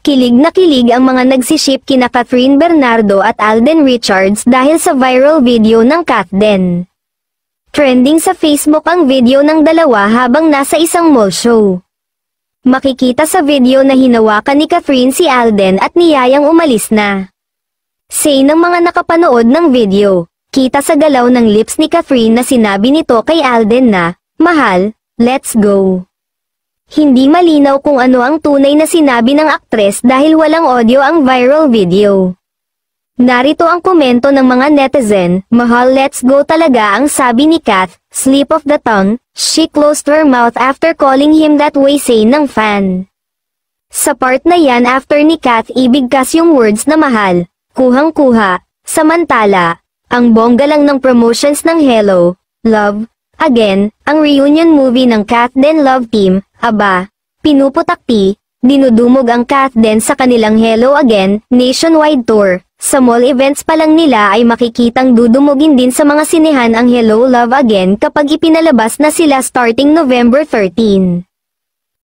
Kilig na kilig ang mga nagsiship kina Catherine Bernardo at Alden Richards dahil sa viral video ng Kathden. Trending sa Facebook ang video ng dalawa habang nasa isang mall show. Makikita sa video na hinawakan ni Catherine si Alden at niyayang umalis na. Say ng mga nakapanood ng video, kita sa galaw ng lips ni Catherine na sinabi nito kay Alden na, "Mahal, let's go." Hindi malinaw kung ano ang tunay na sinabi ng aktres dahil walang audio ang viral video. Narito ang komento ng mga netizen, "Mahal, let's go talaga ang sabi ni Kath, slip of the tongue, she closed her mouth after calling him that way," say ng fan. Sa part na yan after ni Kath ibigkas yung words na mahal, kuhang-kuha, samantala, ang bongga lang ng promotions ng Hello, Love, Again, ang reunion movie ng Kathden Love Team, aba, pinuputakti, dinudumog ang Kathden sa kanilang Hello Again, nationwide tour. Sa mall events pa lang nila ay makikitang dudumugin din sa mga sinehan ang Hello Love Again kapag ipinalabas na sila starting November 13.